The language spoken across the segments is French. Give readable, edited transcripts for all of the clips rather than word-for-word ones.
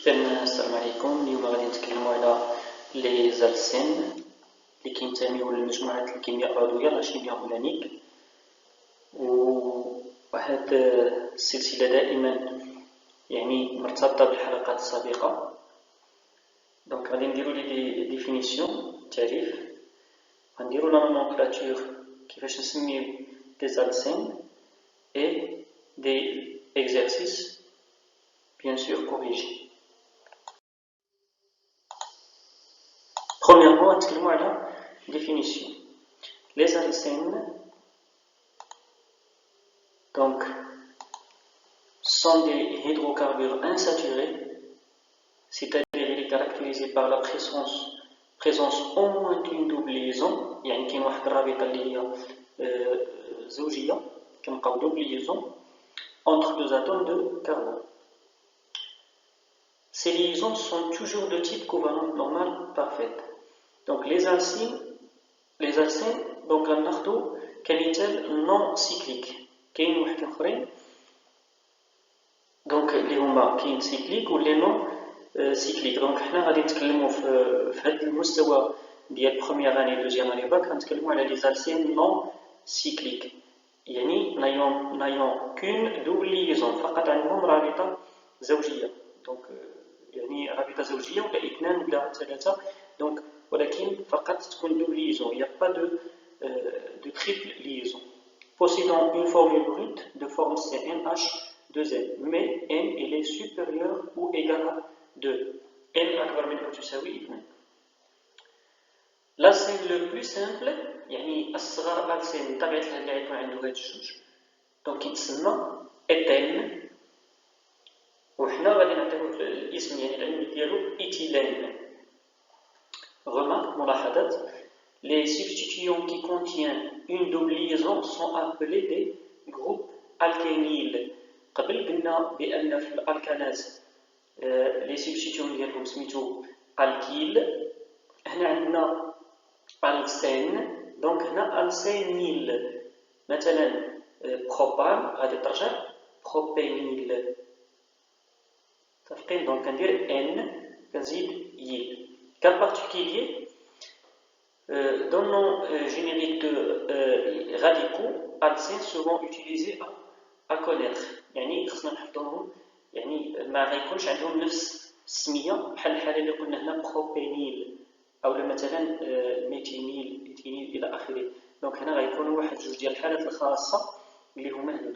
السلام عليكم. اليوم غادي نتكلموا على لي زالسين اللي كينتميو لمجموعة الكيمياء العضوية لا شيميا أورغانيك. وهاد السلسلة دائما مرتبطة بالحلقات السابقة. دونك غادي نديرو لي ديفينيسيون تعريف، غنديرو لا نومونكلاتور كيفاش نسميو دي زالسين et des exercices bien sûr corrigés. Premièrement, on va la définition. Les alcènes donc, sont des hydrocarbures insaturés, c'est-à-dire ils sont caractérisés par la présence au moins d'une double liaison, يعني كاين واحد الرابطة اللي هي زوجية، كنلقاو double liaison entre deux atomes de carbone. Ces liaisons sont toujours de type covalent normal parfaite. Donc les alcènes donc غناخدو كمثال non cyclique. كاين واحد اخرين دونك اللي هما كاين سيكليك واللي نون سيكليك. دونك حنا غادي نتكلموا في هذا المستوى ديال بروميير اني دوزيام اني باك، غنتكلموا على لي زالسين نون سيكليك، يعني نايون كون دوبل ليزون، فقط عندهم رابطه زوجيه. دونك يعني رابطه زوجيه ولا اثنان ولا ثلاثه، دونك ولكن فقط تكون دوبل ليزون، il n'y a pas de triple liaison. Possédant une formule brute de forme CnH2n, mais n il est supérieur ou égal à 2. n أكبر من أو تساوي 2. الألسين le plus simple يعني الصغر ألسين بطبيعة الحال اللي غيكون عنده هاد الجوج دونك كيتسمى إيتين، وحنا غادي نعطيوه الاسم يعني العلمي ديالو إيتيلين. Remarque, ملاحظات. Les substituants qui contiennent une double liaison sont appelés des groupes alkéniles. قبل قلنا بأن في الألكانات les substituants ديالهم سميتو الكيل، هنا عندنا ألسين، دونك هنا ألسينيل. مثلا بروبان غادي ترجع بروبينيل. متفقين؟ دونك كندير ان كنزيد يل. Cas particulier, dans le nom générique de radicaux, alcènes seront utilisés à connaître. يعني خصنا نحفظوهم، يعني ما غيكونش عندهم نفس السمية بحال الحالة اللي قلنا هنا بروبينيل أو مثلا ميثينيل، إيثينيل إلى آخره. دونك هنا غيكونوا واحد جوج ديال الحالات الخاصة اللي هما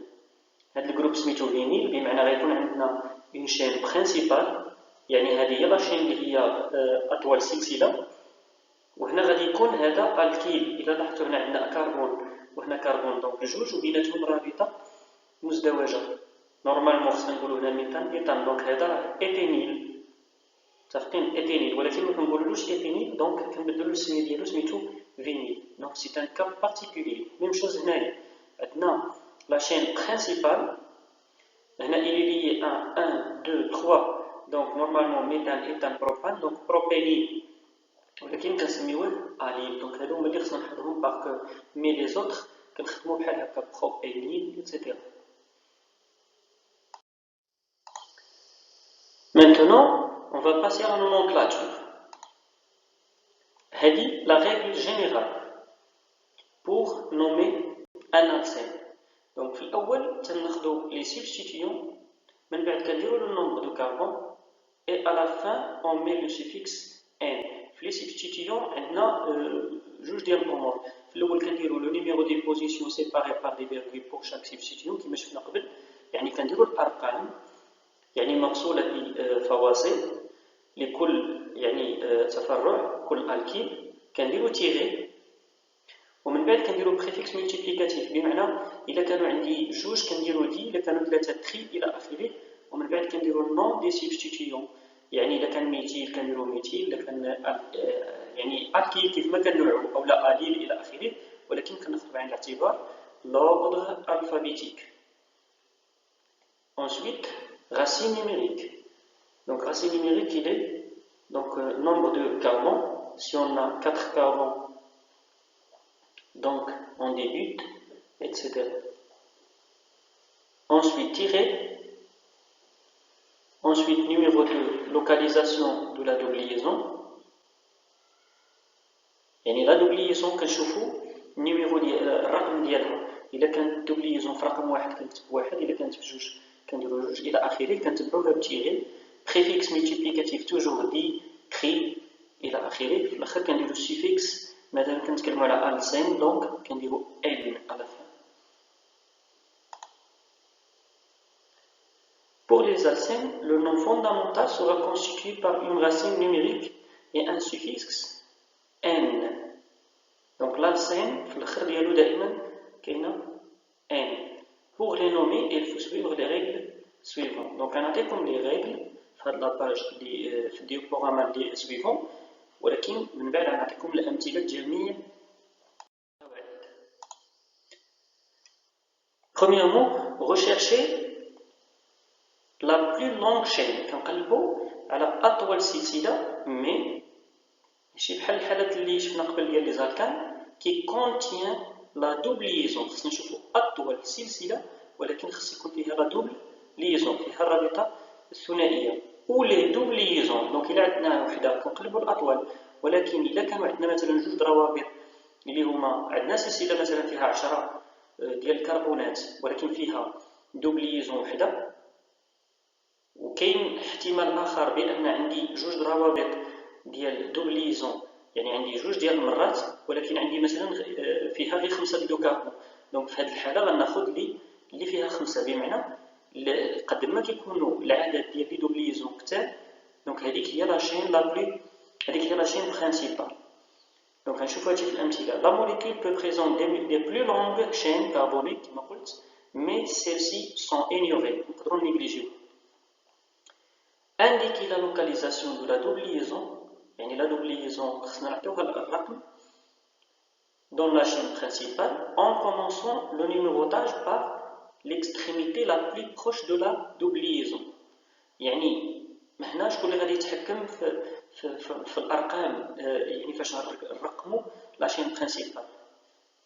هاد الجروب سميتو فينيل، بمعنى غيكون عندنا اون شين برينسيبال، يعني هذه هي لاشين اللي هي أطول سلسلة، وهنا غادي يكون هذا الكيل. إذا لاحظتوا هنا عندنا كربون وهنا كربون، دونك جوج وبيناتهم رابطة مزدوجة. نورمالمون خصنا نقولوا هنا ميثان، دونك هذا إيثينيل. متفقين؟ إيثينيل، ولكن ما كنقولولوش إيثينيل، دونك كنبدلو السمية ديالو سميتو فينيل. دونك سي ان كا بارتيكولي. ميم شوز هنايا عندنا لاشين برينسيبال، هنا إلي ليي 1 2 3، donc normalement méthane, éthane, propane, donc propénil, ولكن كنسميوه اليل. دونك هادو هما اللي خصنا نحفظهم باغ كو، مي لي زوطخ كنخدمو بحال هكا بروبينيل ايتترا. Maintenant, on va passer à la nomenclature. هذه la règle générale pour nommer un alcène. Donc في الأول تناخدو les substituants، من بعد كنديرو le nombre de carbone et à la fin on met le suffixe n. في les substituants عندنا جوج ديال الأمور. في الأول كنديرو le numéro des positions séparé par des virgules pour chaque substituant كما شفنا قبل، يعني كنديرو الأرقام يعني مفصولة بفواصل لكل يعني تفرع كل الكيل، كنديرو تيغي، ومن بعد كنديرو بريفيكس ملتيبليكاتيف، بمعنى إلا كانوا عندي جوج كنديرو دي، إلا كانوا ثلاثة تري إلى آخره، ومن بعد كنديرو النون دي سبستيتيون، يعني إلا كان ميتيل كنديرو ميتيل، إلا كان يعني الكيل كيف ما كنوعو أو لا أليل إلى آخره، ولكن كناخدو بعين الاعتبار l'ordre alphabétique. Ensuite, racine numérique. Donc racine numérique, il est donc nombre de carbone. Si on a 4 carbones, donc on débute, etc. Ensuite, tirer, Ensuite, numéro 2, localisation de la double liaison. يعني لا double liaison كنشوفوا النيميرو ديال الرقم ديالها. إلا كانت double liaison في رقم واحد كنكتب واحد، إلا كانت في جوج كنديرو جوج إلى آخره، كنتبعوها بتيغي. préfixe multiplicatif toujours dit cri إلى آخره. في الآخر كنديرو suffix. مثلا كنتكلمو على alcène دونك كنديرو n à la fin. Pour les alcènes, le nom fondamental sera constitué par une racine numérique et un suffixe n. Donc l'alcène, في الآخر ديالو دائما كاينه n. Pour les nommer, il faut suivre les règles suivantes. Donc غنعطيكم les règles في هاد لاباج اللي في الديوبروغرام اللي سويفون، ولكن من بعد غنعطيكم الأمثلة جميع القواعد. Premièrement, recherchez la plus longue chaîne. كنقلبوا على أطول سلسلة، مي ماشي بحال الحالات اللي شفنا قبل ديال لي زالكان كي كونتيان لا دوبل ليزون. خصنا نشوفوا أطول سلسلة ولكن خص يكون فيها لا دوبل ليزون، فيها الرابطة الثنائية. أو لي دوبل ليزون، دونك إلا عندنا وحدة كنقلبوا الأطول، ولكن إلا كانوا عندنا مثلا جوج روابط اللي هما عندنا سلسلة مثلا فيها 10 ديال الكربونات ولكن فيها دوبل ليزون وحدة، وكاين احتمال آخر بأن عندي جوج روابط ديال دوبل ليزون، يعني عندي جوج ديال المرات ولكن عندي مثلا فيها غير 5 ديال الكربون. دونك في هذه الحالة غناخذ اللي فيها 5، بمعنى قد ما كيكونوا العدد ديال لي دوبل ليزون كتار، دونك هذيك هي لا شين لا بلو، هذيك هي لا شين برينسيبال. دونك غنشوفوا هادشي في الأمثلة. لا موليكول peut présenter des plus longues chaînes carboniques كما قلت، mais celles-ci sont ignorées، نقدروا نيجليجيو. Indiquer la localisation de la double liaison، يعني la double liaison خصنا نعطيوها الرقم dans la chaîne principale en commençant le numérotage par l'extrémité la plus proche de la double liaison. يعني هنا شكون اللي غادي يتحكم في الارقام، يعني فاش نرقموا لا شين برينسيبال.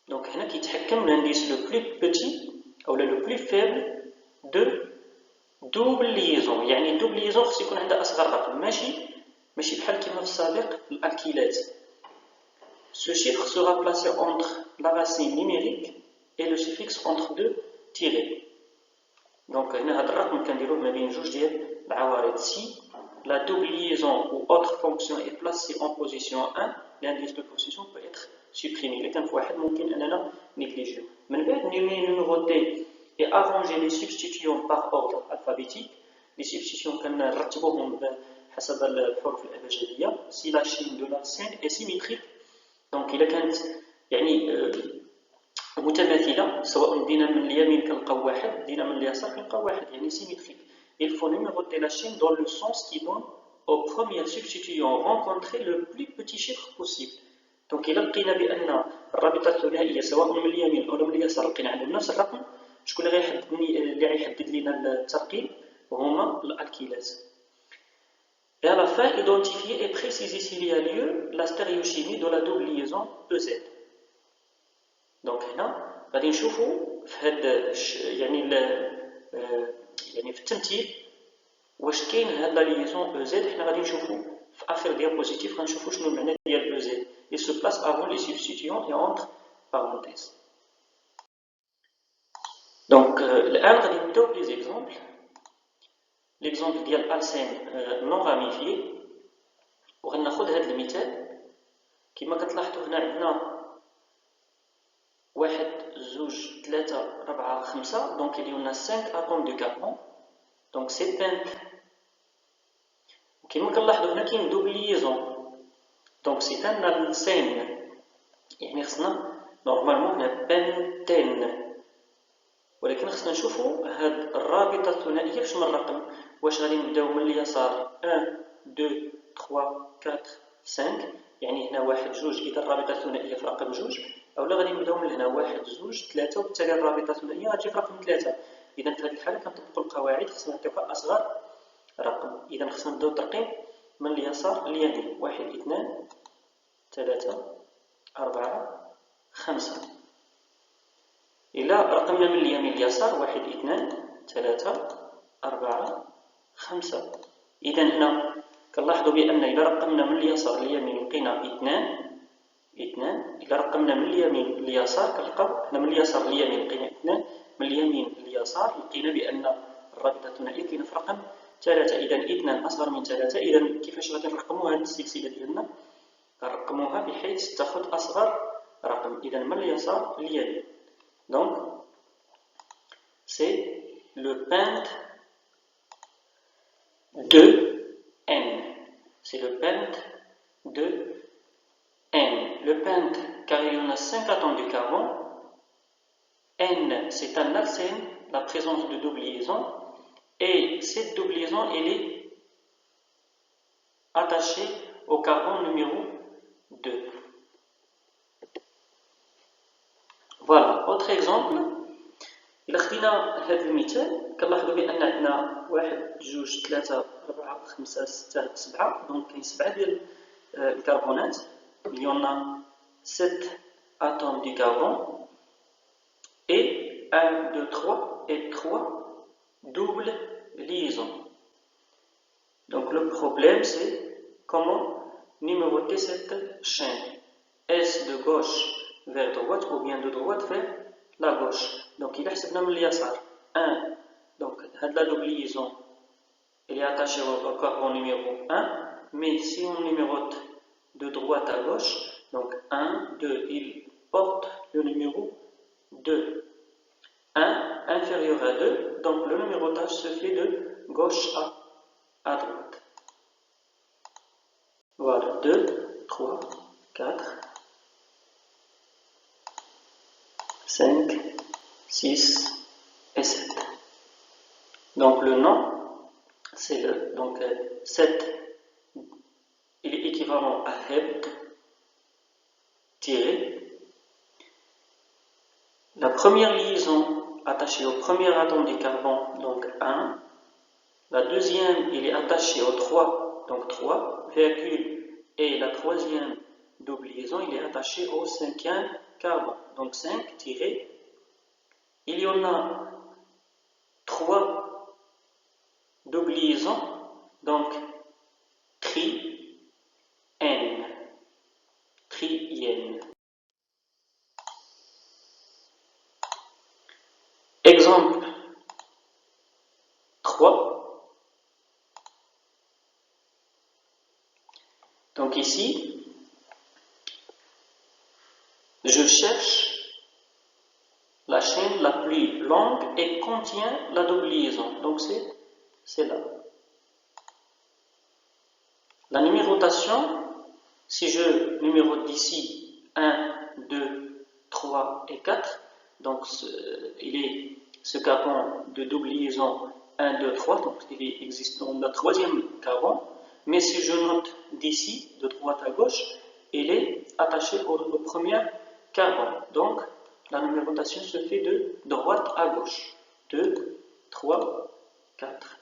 دونك هنا كيتحكم l'indice le plus petit او le plus faible de double liaison. يعني double liaison خص يكون عندها اصغر رقم، ماشي بحال كما في السابق في الالكيلات. Ce chiffre sera placé entre la racine numérique et le suffixe entre deux tirets. Donc هنا هذا الرقم كنديروه ما بين جوج ديال العوارض. Si la double liaison ou autre fonction est placée en position 1, l'indice de position peut être supprimé. إلا كان في واحد ممكن أننا نيجليجيو. من بعد numéroter et arranger les substitutions par ordre alphabétique. Les substitutions كنرتبوهم حسب الحروف الأبجدية. Si la chaîne de l'alcène est symétrique، دونك إلا كانت يعني متماثلة، سواء دينا من اليمين كنلقاو واحد، دينا من اليسار كنلقاو واحد، يعني symétrique. Il faut numéroter la chaîne dans le sens qui donne aux premières substitutions rencontrer le plus petit chiffre possible. Donc إلا لقينا بأن الرابطة الثنائية سواء من اليمين أو من اليسار لقينا عندهم نفس الرقم، شكون اللي غيحدد لنا الترقيم؟ هما الألكيلات. Et à la fin, identifier et préciser s'il y a lieu la stéréochimie de la double liaison EZ. Donc هنا غادي نشوفوا في هاد يعني في التمثيل واش كاين هاد لا ليزون او زد. حنا غادي نشوفوا في اخر ديابوزيتيف غنشوفوا شنو المعنى ديال او زد. Il se place avant les substituants et entre parenthèses. Donc الان غادي نبداو بلي زيكزامبل. ليكزامبل ديال السين نون راميفيي، وغناخذ هذا المثال. كما كتلاحظوا هنا عندنا 1 2 3 4 5، دونك il y en a 5 atomes de carbone. Donc c'est simple. كما كنلاحظوا هنا كاين دوبل ليزون، دونك سي ان السين، يعني خصنا نورمالمون هنا بنتين، ولكن خصنا نشوفوا هاد الرابطه الثنائيه فاش من الرقم. واش غادي نبداو من اليسار 1 2 3 4 5، يعني هنا 1 2 اذا الرابطه الثنائيه في رقم 2، اولا غادي نبداو من هنا 1 2 3 وبالتالي الرابطه الثنائيه غتجي في رقم 3. اذا في هذه الحاله كنطبقوا القواعد، خصنا نعطيوها اصغر رقم. اذا خصنا نبداو الترقيم من اليسار لليمين. 1 2 3 4 5. إلا رقمنا من اليمين لليسار 1 2 3 4 5. إذا هنا كنلاحظوا بأن إذا رقمنا من اليسار لليمين لقينا 2. إذا رقمنا من اليمين لليسار كنلقاو هنا من اليسار لليمين لقينا 2، من اليمين لليسار لقينا بأن الرابطة الثنائية كاينة في رقم 3. إذا 2 أصغر من 3. إذا كيفاش غادي نرقموا هذه السلسلة ديالنا؟ غنرقموها بحيث تاخذ أصغر رقم، إذا من اليسار لليمين. Donc c'est le pente de n. C'est le pente de n. Le pente, car il y en a 5 atomes du carbone. N, c'est un alcène, la présence de double liaison. Et cette double liaison, elle est attachée au carbone numéro 2. Voilà, autre exemple. إلا خدينا هذا المثال كنلاحظوا بأن عندنا 1 2 3 4 5 6 7. دونك كاين 7 ديال الكربونات. Il y en a 7 atomes du carbone et 1, 2, 3 et 3 doubles liaisons. Donc le problème c'est comment numéroter cette chaîne. Est-ce de gauche vers droite ou bien de droite vers la gauche. Donc il حسبنا من اليسار 1. Donc la double liaison elle est attachée au carbone numéro 1, mais si on numérote de droite à gauche, donc 1, 2, il porte le numéro 2. 1 inférieur à 2, donc le numérotage se fait de gauche à droite. Voilà, 2, 3, 4, 5, 6 et 7. Donc le nom, c'est le 7, il est équivalent à Hebt tiré. La première liaison attachée au premier atome du carbone, donc 1. La deuxième, il est attaché au 3, donc 3, virgule. Et la troisième double liaison, il est attaché au cinquième carbone, donc 5 tiré. Il y en a 3 double liaisons, donc tri-n. Exemple 3. Donc ici, je cherche la chaîne la plus longue et contient la double liaison. Donc c'est là. La numérotation, si je numérote d'ici 1, 2, 3 et 4, donc il est ce carbone de double liaison 1, 2, 3, donc il existe dans le troisième carbone, mais si je note d'ici, de droite à gauche, il est attaché au premier carbone. Donc la numérotation se fait de droite à gauche. 2, 3, 4.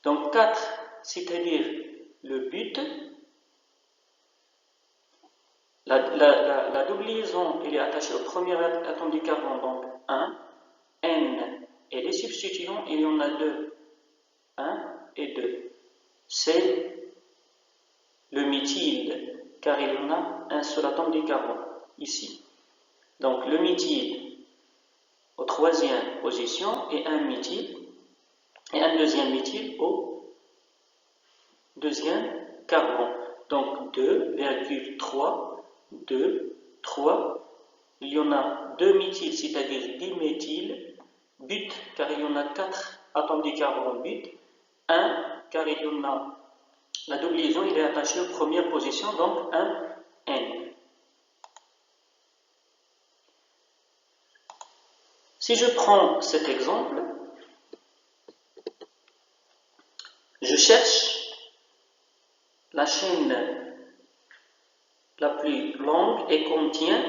Donc 4, c'est-à-dire le but. La double liaison elle est attachée au premier atome du carbone, donc 1, N, et les substituants, il y en a 2, 1 et 2. C'est le méthyle, car il y en a un seul atome du carbone, ici. Donc le méthyle au troisième position et un méthyle, et un deuxième méthyle au deuxième carbone. Donc 2,3, 2, 3. Il y en a 2 méthyles, c'est-à-dire diméthyle, but, car il y en a 4 atomes du carbone but, 1, car il y en a la double liaison, il est attaché aux premières positions, donc 1, N. Si je prends cet exemple, je cherche la chaîne la plus longue et contient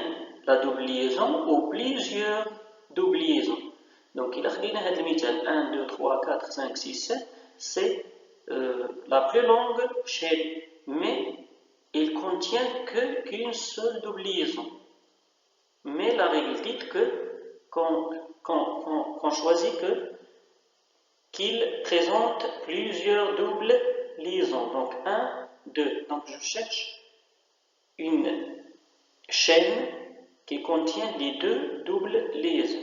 la double liaison ou plusieurs double liaisons. Donc il a fait 1, 2, 3, 4, 5, 6, 7, c'est la plus longue chaîne, mais il contient qu'une seule double liaison. Mais la règle dit qu'on choisit que qu'il présente plusieurs doubles liaisons. Donc 1, 2. Donc je cherche une chaîne qui contient les deux doubles liaisons.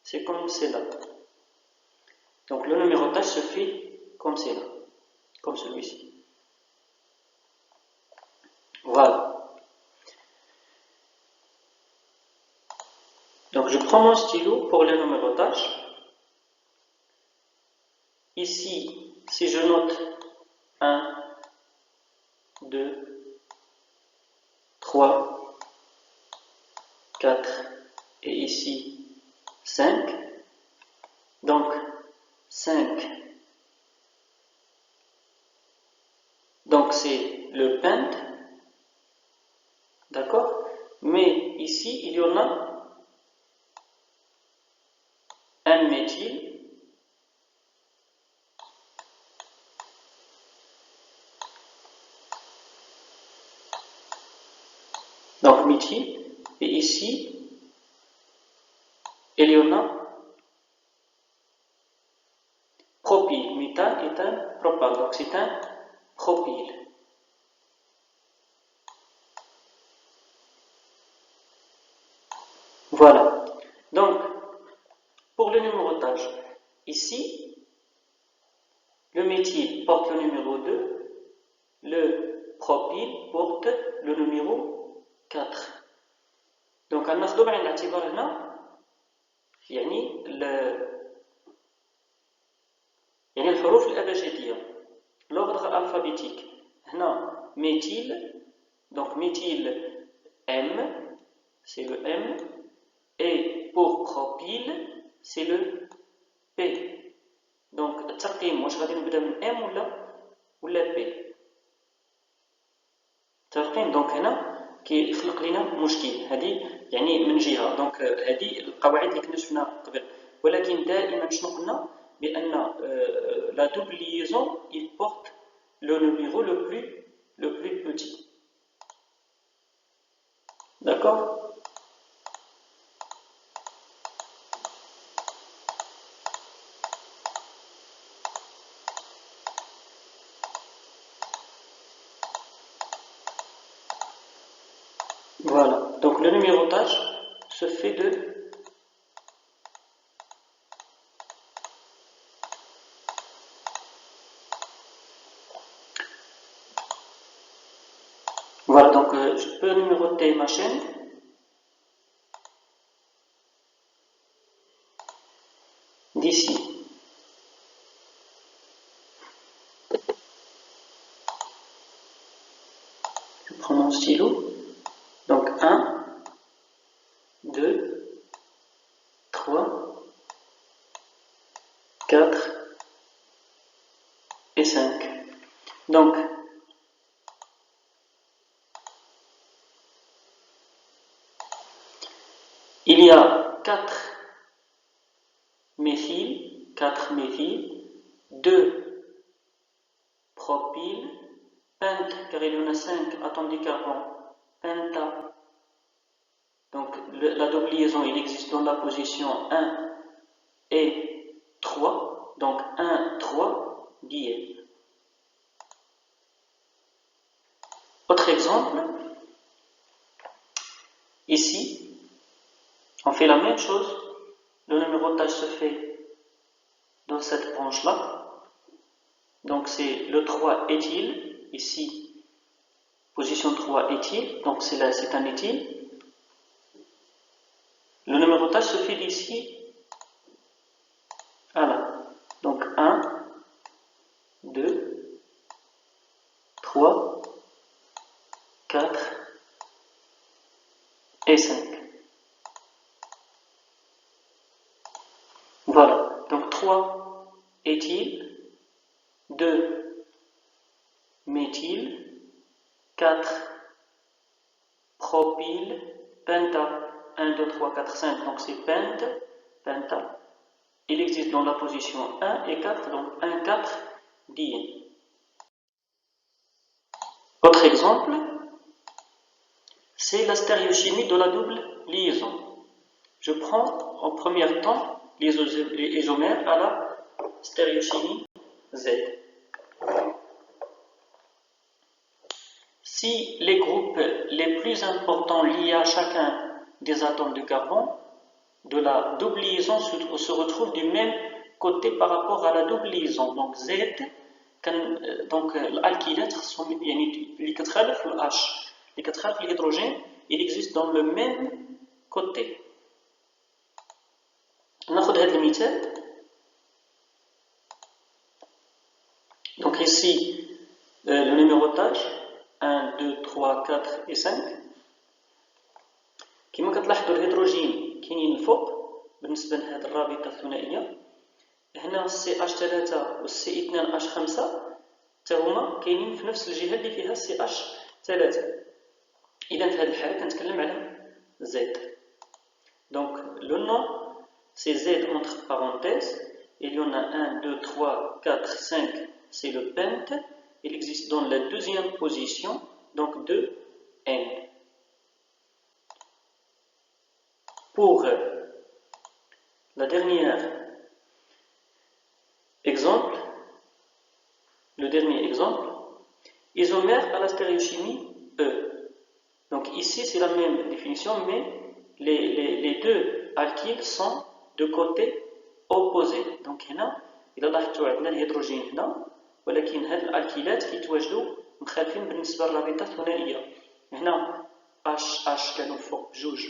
C'est comme cela. Donc le numérotage se fait comme cela, comme celui-ci. Voilà. Donc je prends mon stylo pour le numérotage. Ici, si je note 1, 2, 3, 4 et ici 5, donc 5, donc c'est le pente, d'accord, mais ici il y en a un méthyle, donc méthyle, et ici il y en a propyle, méthane est un propane, donc c'est un propyle. Voilà. Donc, pour le numérotage, ici, le méthyle porte le numéro 2, le propyle porte le numéro 4. Donc, غناخدو بعين الاعتبار هنا يعني الحروف الأبجدية l'ordre alphabétique. هنا méthyle, donc méthyle M, c'est le M, et pour propyle, c'est le P. Donc الترقيم واش غادي نبدا من M ولا P. الترقيم دونك هنا كيخلق لنا مشكل، هذه يعني من جهه. دونك هذه القواعد اللي كنا شفناها قبل، ولكن دائما شنو قلنا؟ بان لا double liaison il porte le numéro le plus petit. D'accord? Voilà, donc le numérotage se fait de voilà, donc je peux numéroter ma chaîne. D'ici. Je prends mon stylo. Donc 1, 2, 3, 4 et 5. Donc, il y a 4 méthyl, 2 propyl, pente, car il y en a 5 atomes de carbone, penta. Donc la double liaison, il existe dans la position 1 et 3, donc 1, 3, dièse. Autre exemple, ici, on fait la même chose, le numérotage se fait dans cette branche-là, donc c'est le 3 éthyle, ici, position 3 éthyle, donc c'est un éthyle. Le numérotage se fait d'ici à là. Donc 1, 2, 3, 4 et 5. Voilà. Donc 3 éthyle, 2 méthyle, 4 propyle, penta. 1, 2, 3, 4, 5, donc c'est pente, penta. Il existe dans la position 1 et 4, donc 1, 4, diène. Autre exemple, c'est la stéréochimie de la double liaison. Je prends en premier temps les isomères à la stéréochimie Z. Si les groupes les plus importants liés à chacun des atomes de carbone de la double liaison se retrouvent du même côté par rapport à la double liaison, donc Z, donc l'alkylate اللي كتخالف ال H, اللي كتخالف l'hydrogène, il existe dans le même côté. ناخذ هذا المثال. Donc ici le numérotage 1, 2, 3, 4 et 5. كما كتلاحظوا الهيدروجين كاينين الفوق بالنسبه لهذه الرابطه الثنائيه. هنا CH3 و C2H5 حتى هما كاينين في نفس الجهه اللي فيها CH3. اذا في هذه الحاله كنتكلم على Z. Donc le nom c'est Z entre parenthèses. Il y en a 1, 2, 3, 4, 5, c'est le pente. Il existe dans la deuxième position, donc de N. Pour la dernière exemple, le dernier exemple, isomère à la stéréochimie E. Donc ici c'est la même définition, mais les deux alkyles sont de côtés opposés. Donc هنا إذا لاحظتوا عندنا الهيدروجين هنا، ولكن هاد الالكيلات كيتواجدوا مخالفين بالنسبه للرابطه الثنائيه. هنا H كانوا الفوق بجوج،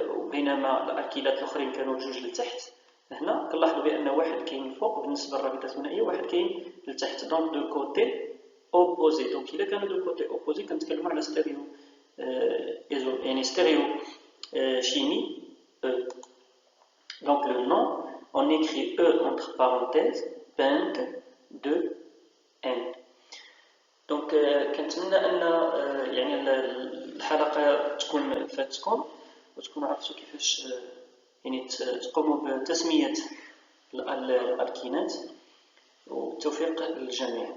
وبينما الالكيلات الاخرين كانوا بجوج لتحت. هنا كنلاحظوا بان واحد كاين الفوق بالنسبه للرابطه الثنائيه وواحد كاين لتحت، دونك دو كوتي اوبوزي. دونك الا كانوا دو كوتي اوبوزي كنتكلموا على ستيريو يعني ستيريو chimie E. Donc le nom, on écrit E entre parenthèses, pente de N. دونك كنتمنى ان يعني الحلقه تكون فاتتكم وتكونوا عرفتوا كيفاش يعني تقوموا بتسميه الالكينات، والتوفيق للجميع.